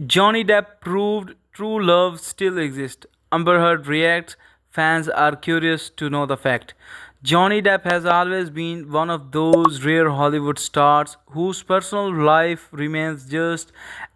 Johnny Depp proved true love still exists. Amber Heard reacts. Fans are curious to know the fact. Johnny Depp has always been one of those rare Hollywood stars whose personal life remains just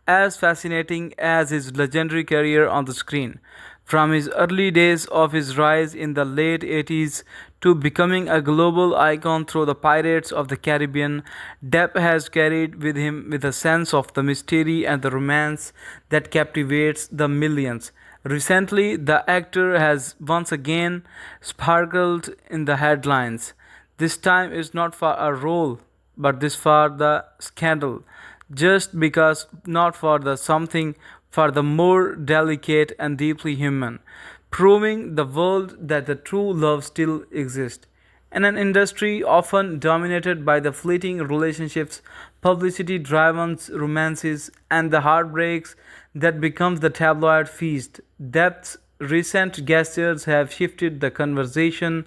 as fascinating as his legendary career on the screen. From his early days of his rise in the late 80s to becoming a global icon through the Pirates of the Caribbean, Depp has carried with him with a sense of the mystery and the romance that captivates the millions. Recently, the actor has once again sparkled in the headlines. This time is not for a role, but this for the scandal. Just because not for the something, for the more delicate and deeply human, proving the world that the true love still exists. In an industry often dominated by the fleeting relationships, publicity driven romances, and the heartbreaks that becomes the tabloid feast, Depth's recent gestures have shifted the conversation.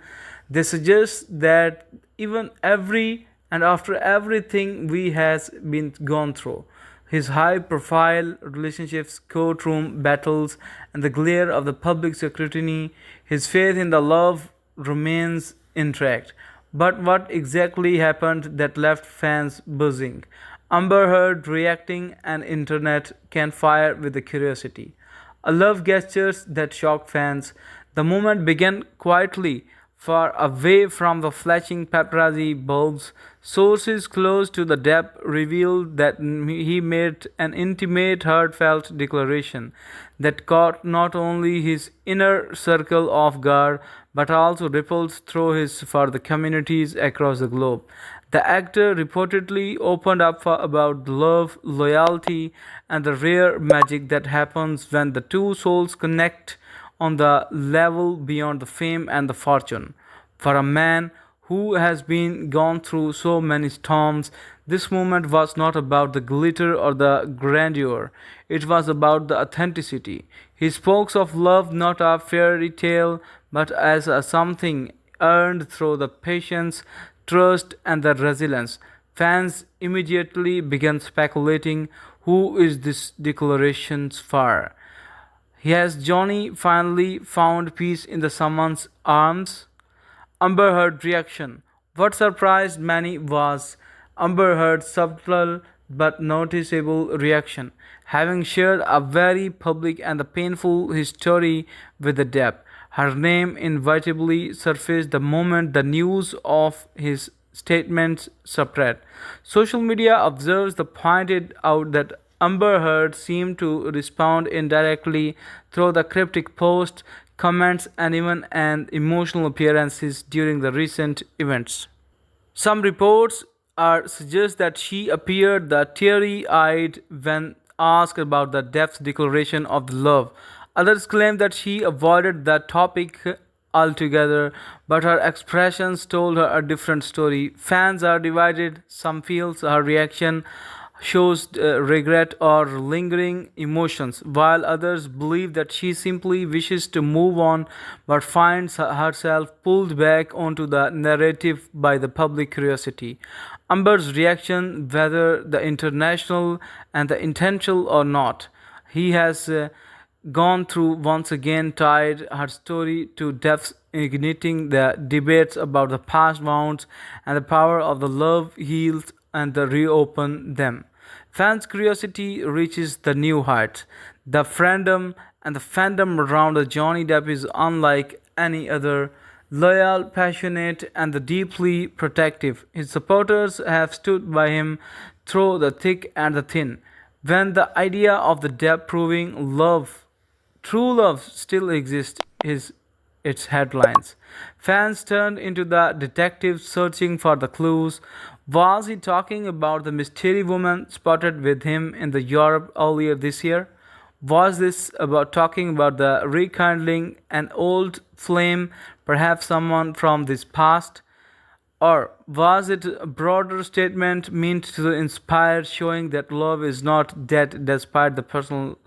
They suggest that even every and after everything we has been gone through, his high profile relationships, courtroom battles, and the glare of the public scrutiny, his faith in the love remains intact. But what exactly happened that left fans buzzing? Amber Heard reacting and internet can fire with the curiosity. A love gestures that shock fans. The moment began quietly, far away from the flashing paparazzi bulbs. Sources close to the Depp revealed that he made an intimate, heartfelt declaration that caught not only his inner circle off guard but also rippled through his for the communities across the globe. The actor reportedly opened up about love, loyalty, and the rare magic that happens when the two souls connect on the level beyond the fame and the fortune. For a man who has been gone through so many storms, this moment was not about the glitter or the grandeur. It was about the authenticity. He spoke of love not a fairy tale, but as a something earned through the patience, trust, and the resilience. Fans immediately began speculating who is this declarations for. Has Johnny finally found peace in the someone's arms? Amber Heard reaction. What surprised many was Amber Heard's subtle but noticeable reaction, having shared a very public and painful history with the Depp. Her name inevitably surfaced the moment the news of his statements spread. Social media observers pointed out that Amber Heard seemed to respond indirectly through the cryptic posts, comments, and even an emotional appearances during the recent events. Some reports are suggest that she appeared the teary-eyed when asked about the Depp's declaration of love. Others claim that she avoided the topic altogether, but her expressions told her a different story. Fans are divided. Some feels her reaction shows regret or lingering emotions, while others believe that she simply wishes to move on but finds herself pulled back onto the narrative by the public curiosity. Amber's reaction, whether the international and the intentional or not, he has gone through once again tied her story to depths, igniting the debates about the past wounds and the power of the love heals and the reopen them. Fans' curiosity reaches the new heights. The fandom around the Johnny Depp is unlike any other. Loyal, passionate, and the deeply protective. His supporters have stood by him through the thick and the thin. When the idea of the Depp proving love true love still exists is its headlines. Fans turned into the detectives searching for the clues. Was he talking about the mystery woman spotted with him in the Europe earlier this year? Was this about talking about the rekindling an old flame, perhaps someone from this past? Or was it a broader statement meant to inspire, showing that love is not dead despite the personal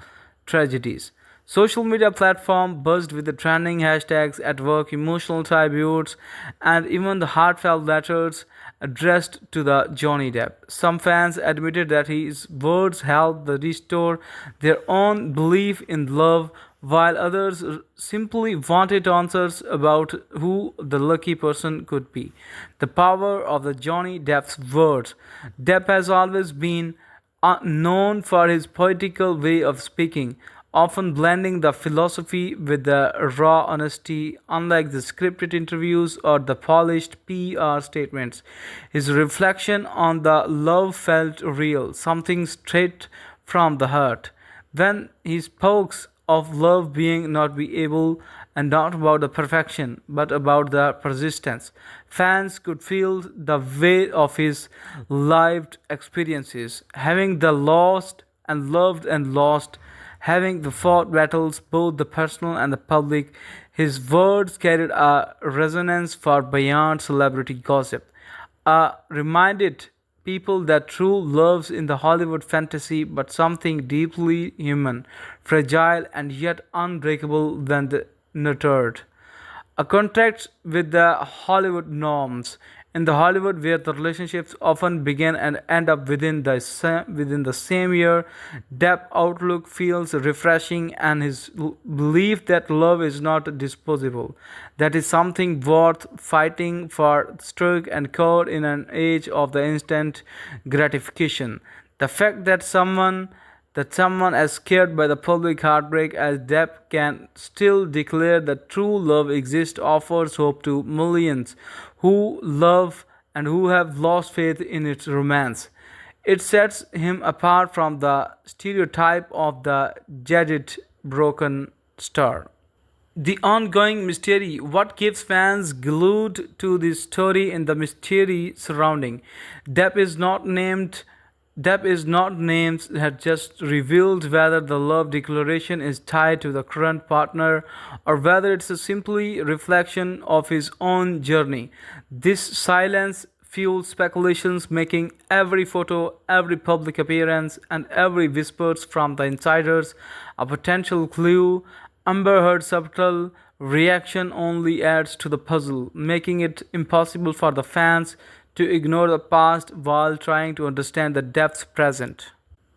tragedies? Social media platform buzzed with the trending hashtags at work, emotional tributes, and even the heartfelt letters. addressed to the Johnny Depp. Some fans admitted that his words helped restore their own belief in love, while others simply wanted answers about who the lucky person could be. The power of the Johnny Depp's words. Depp has always been known for his poetical way of speaking, often blending the philosophy with the raw honesty, unlike the scripted interviews or the polished PR statements. His reflection on the love felt real, something straight from the heart. When he spoke of love being not be able and not about the perfection but about the persistence, fans could feel the weight of his lived experiences, having the lost and loved and lost, having the fought battles, both the personal and the public. His words carried a resonance far beyond celebrity gossip. Reminded people that true love's in the Hollywood fantasy, but something deeply human, fragile, and yet unbreakable when nurtured. A contrast with the Hollywood norms. In the Hollywood, where the relationships often begin and end up within the same year, Depp outlook feels refreshing, and his belief that love is not disposable, that is something worth fighting for, struck and caught in an age of the instant gratification. The fact that someone as scared by the public heartbreak as Depp can still declare that true love exists offers hope to millions who love and who have lost faith in its romance. It sets him apart from the stereotype of the jaded, broken star. The ongoing mystery. What keeps fans glued to this story in the mystery surrounding Depp is not named. Depp is not named had just revealed whether the love declaration is tied to the current partner or whether it's a simply reflection of his own journey. This silence fuels speculations, making every photo, every public appearance, and every whispers from the insiders a potential clue. Amber Heard's subtle reaction only adds to the puzzle, making it impossible for the fans to ignore the past while trying to understand the depths present.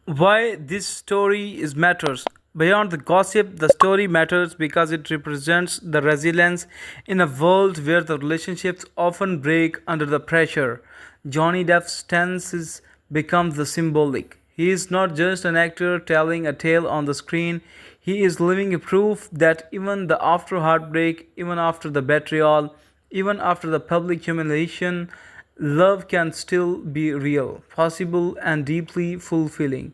Why this story is matters. Beyond the gossip, the story matters because it represents the resilience in a world where the relationships often break under the pressure. Johnny Depp's stance becomes the symbolic. He is not just an actor telling a tale on the screen, he is living proof that even the after heartbreak, even after the betrayal, even after the public humiliation, love can still be real, possible, and deeply fulfilling.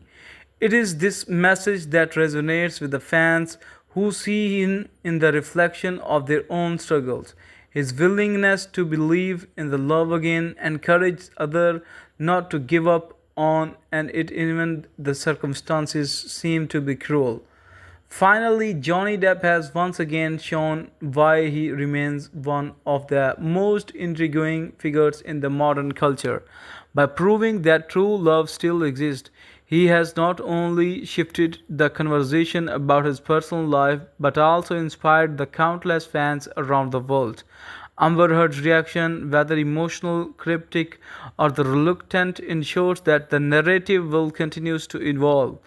It is this message that resonates with the fans who see him in the reflection of their own struggles. His willingness to believe in the love again encourages others not to give up on and it even the circumstances seem to be cruel. Finally, Johnny Depp has once again shown why he remains one of the most intriguing figures in the modern culture. By proving that true love still exists, he has not only shifted the conversation about his personal life but also inspired the countless fans around the world. Amber Heard's reaction, whether emotional, cryptic, or the reluctant, ensures that the narrative will continue to evolve.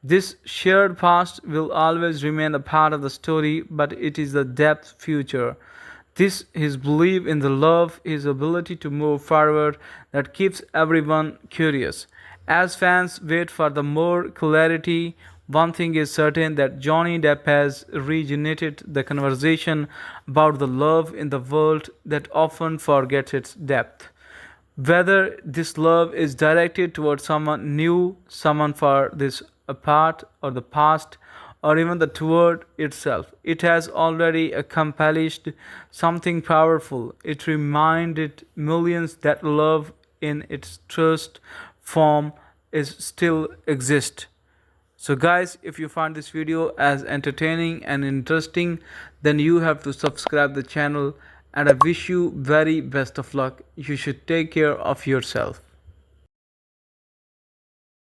This shared past will always remain a part of the story, but it is the depth future. This his belief in the love, his ability to move forward that keeps everyone curious. As fans wait for the more clarity, one thing is certain that Johnny Depp has regenerated the conversation about the love in the world that often forgets its depth. Whether this love is directed towards someone new, someone for this apart, or the past, or even the toward itself, it has already accomplished something powerful. It reminded millions that love in its truest form is still exists. So guys, if you find this video as entertaining and interesting, then you have to subscribe the channel, and I wish you very best of luck. You should take care of yourself.